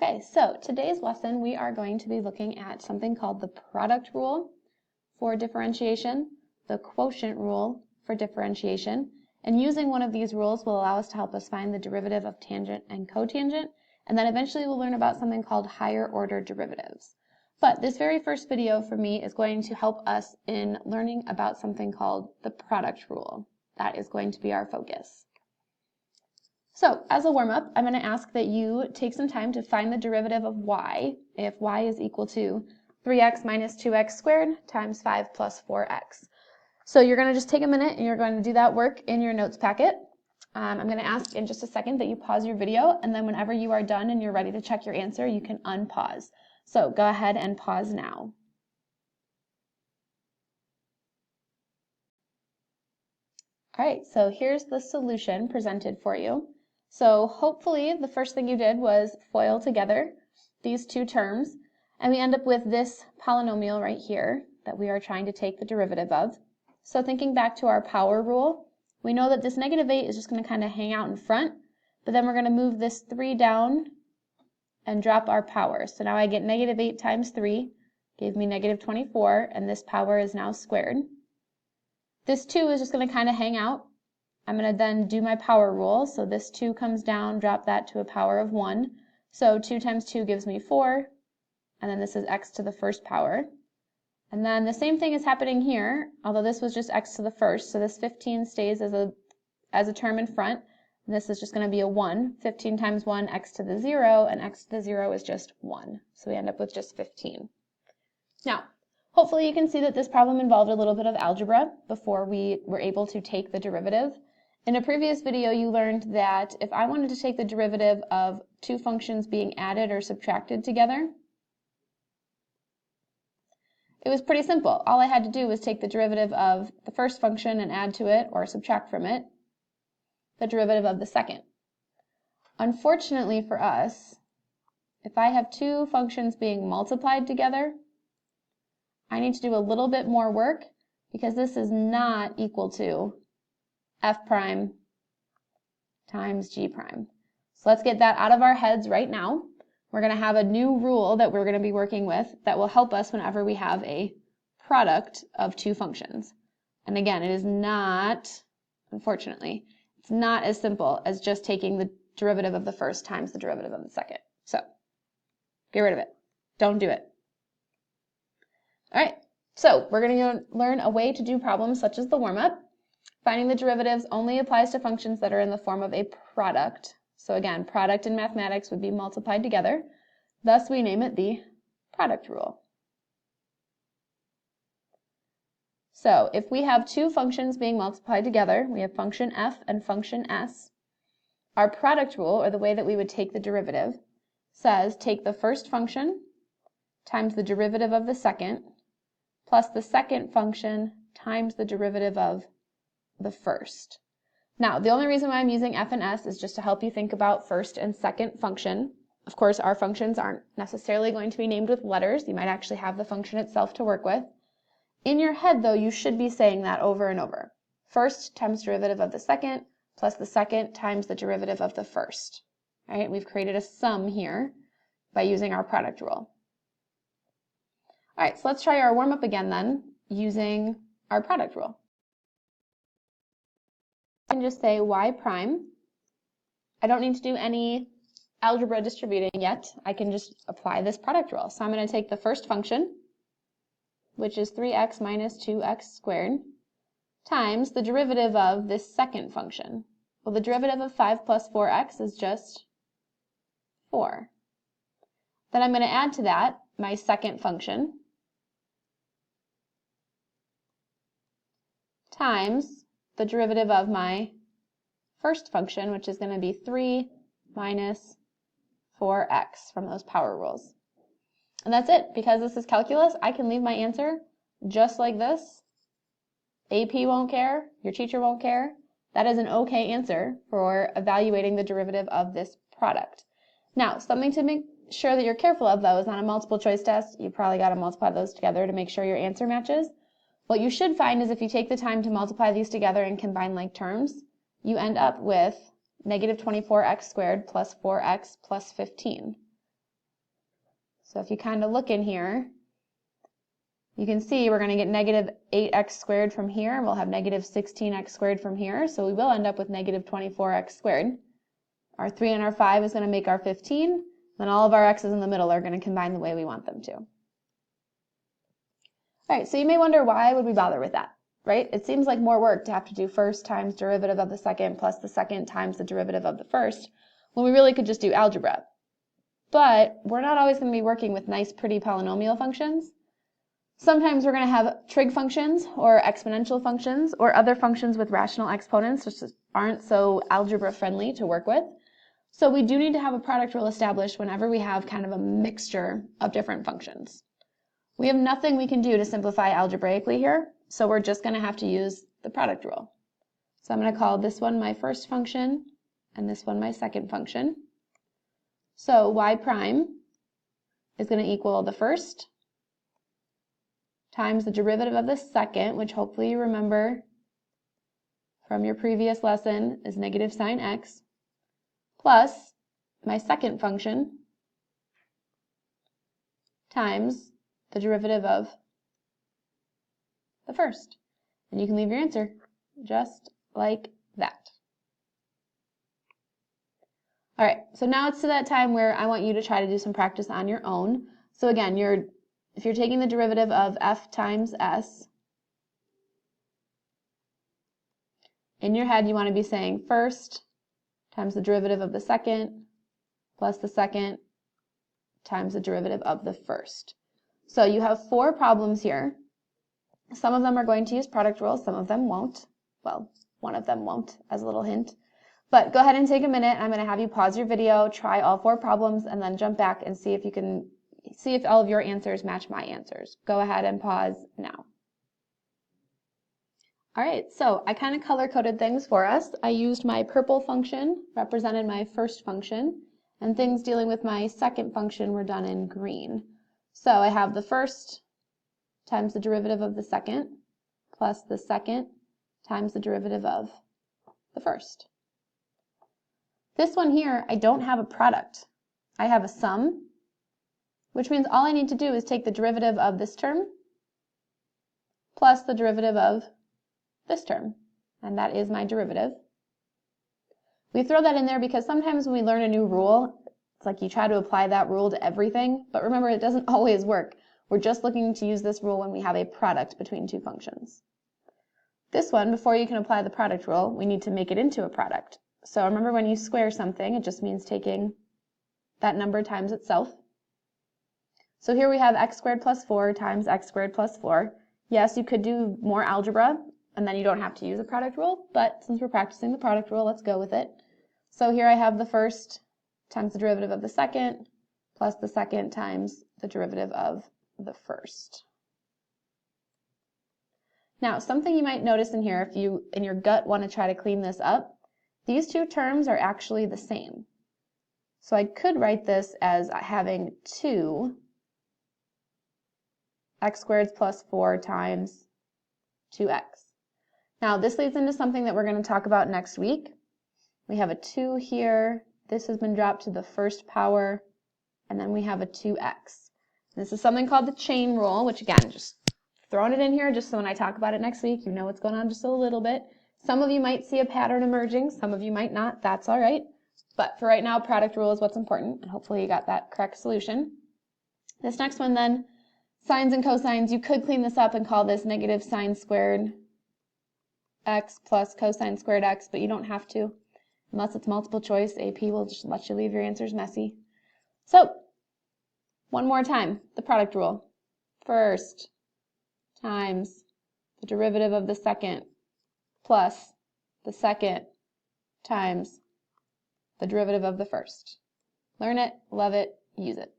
Okay, so today's lesson we are going to be looking at something called the product rule for differentiation, the quotient rule for differentiation, and using one of these rules will allow us to help us find the derivative of tangent and cotangent, and then eventually we'll learn about something called higher order derivatives. But this very first video for me is going to help us in learning about something called the product rule. That is going to be our focus. So, as a warm-up, I'm going to ask that you take some time to find the derivative of y if y is equal to 3x minus 2x squared times 5 plus 4x. So you're going to just take a minute and you're going to do that work in your notes packet. I'm going to ask in just a second that you pause your video, and then whenever you are done and you're ready to check your answer, you can unpause. So go ahead and pause now. All right, so here's the solution presented for you. So hopefully the first thing you did was FOIL together these two terms, and we end up with this polynomial right here that we are trying to take the derivative of. So thinking back to our power rule, we know that this -8 is just going to kind of hang out in front, but then we're going to move this 3 down and drop our power. So now I get -8 times 3 gave me -24, and this power is now squared. This 2 is just going to kind of hang out. I'm going to then do my power rule, so this 2 comes down, drop that to a power of 1. So 2 times 2 gives me 4, and then this is x to the first power. And then the same thing is happening here, although this was just x to the first, so this 15 stays as a term in front, and this is just going to be a 1. 15 times 1, x to the 0, and x to the 0 is just 1. So we end up with just 15. Now, hopefully you can see that this problem involved a little bit of algebra before we were able to take the derivative. In a previous video, you learned that if I wanted to take the derivative of two functions being added or subtracted together, it was pretty simple. All I had to do was take the derivative of the first function and add to it, or subtract from it, the derivative of the second. Unfortunately for us, if I have two functions being multiplied together, I need to do a little bit more work because this is not equal to f prime times g prime. So let's get that out of our heads right now. We're going to have a new rule that we're going to be working with that will help us whenever we have a product of two functions. And again, it is not, unfortunately, it's not as simple as just taking the derivative of the first times the derivative of the second. So get rid of it. Don't do it. All right, so we're going to learn a way to do problems such as the warm-up. Finding the derivatives only applies to functions that are in the form of a product. So again, product in mathematics would be multiplied together. Thus, we name it the product rule. So if we have two functions being multiplied together, we have function f and function s, our product rule, or the way that we would take the derivative, says take the first function times the derivative of the second plus the second function times the derivative of the first. Now, the only reason why I'm using f and s is just to help you think about first and second function. Of course, our functions aren't necessarily going to be named with letters. You might actually have the function itself to work with. In your head, though, you should be saying that over and over. First times derivative of the second plus the second times the derivative of the first. All right, we've created a sum here by using our product rule. All right, so let's try our warm-up again then using our product rule. I can just say y prime. I don't need to do any algebra distributing yet. I can just apply this product rule. So I'm going to take the first function, which is 3x minus 2x squared, times the derivative of this second function. Well, the derivative of 5 plus 4x is just 4. Then I'm going to add to that my second function times the derivative of my first function, which is going to be 3 minus 4x from those power rules. And that's it. Because this is calculus, I can leave my answer just like this. AP won't care. Your teacher won't care. That is an okay answer for evaluating the derivative of this product. Now, something to make sure that you're careful of, though, is on a multiple choice test, you probably got to multiply those together to make sure your answer matches. What you should find is if you take the time to multiply these together and combine like terms, you end up with negative 24x squared plus 4x plus 15. So if you kind of look in here, you can see we're going to get negative 8x squared from here. We'll have negative 16x squared from here. So we will end up with negative 24x squared. Our 3 and our 5 is going to make our 15. Then all of our x's in the middle are going to combine the way we want them to. All right, so you may wonder, why would we bother with that, right? It seems like more work to have to do first times derivative of the second plus the second times the derivative of the first, when we really could just do algebra. But we're not always going to be working with nice, pretty polynomial functions. Sometimes we're going to have trig functions or exponential functions or other functions with rational exponents which aren't so algebra friendly to work with. So we do need to have a product rule established whenever we have kind of a mixture of different functions. We have nothing we can do to simplify algebraically here, so we're just going to have to use the product rule. So I'm going to call this one my first function and this one my second function. So y prime is going to equal the first times the derivative of the second, which hopefully you remember from your previous lesson is negative sine x, plus my second function times the derivative of the first. And you can leave your answer just like that. All right, so now it's to that time where I want you to try to do some practice on your own. So again, if you're taking the derivative of f times s, in your head you want to be saying first times the derivative of the second plus the second times the derivative of the first. So you have 4 problems here. Some of them are going to use product rules, some of them won't. Well, one of them won't, as a little hint. But go ahead and take a minute. I'm going to have you pause your video, try all 4 problems, and then jump back and see if all of your answers match my answers. Go ahead and pause now. All right, so I kind of color-coded things for us. I used my purple function, represented my first function, and things dealing with my second function were done in green. So I have the first times the derivative of the second, plus the second times the derivative of the first. This one here, I don't have a product. I have a sum, which means all I need to do is take the derivative of this term plus the derivative of this term, and that is my derivative. We throw that in there because sometimes when we learn a new rule, it's like you try to apply that rule to everything, but remember, it doesn't always work. We're just looking to use this rule when we have a product between 2 functions. This one, before you can apply the product rule, we need to make it into a product. So remember, when you square something, it just means taking that number times itself. So here we have x squared plus 4 times x squared plus 4. Yes, you could do more algebra, and then you don't have to use a product rule, but since we're practicing the product rule, let's go with it. So here I have the first times the derivative of the second, plus the second times the derivative of the first. Now, something you might notice in here, if you in your gut want to try to clean this up, these 2 terms are actually the same. So I could write this as having 2 x squared plus 4 times 2x. Now, this leads into something that we're going to talk about next week. We have a 2 here. This has been dropped to the first power, and then we have a 2x. This is something called the chain rule, which again, just throwing it in here just so when I talk about it next week, you know what's going on just a little bit. Some of you might see a pattern emerging, some of you might not. That's all right. But for right now, product rule is what's important, and hopefully you got that correct solution. This next one then, sines and cosines, you could clean this up and call this negative sine squared x plus cosine squared x, but you don't have to. Unless it's multiple choice, AP will just let you leave your answers messy. So, one more time, the product rule. First times the derivative of the second plus the second times the derivative of the first. Learn it, love it, use it.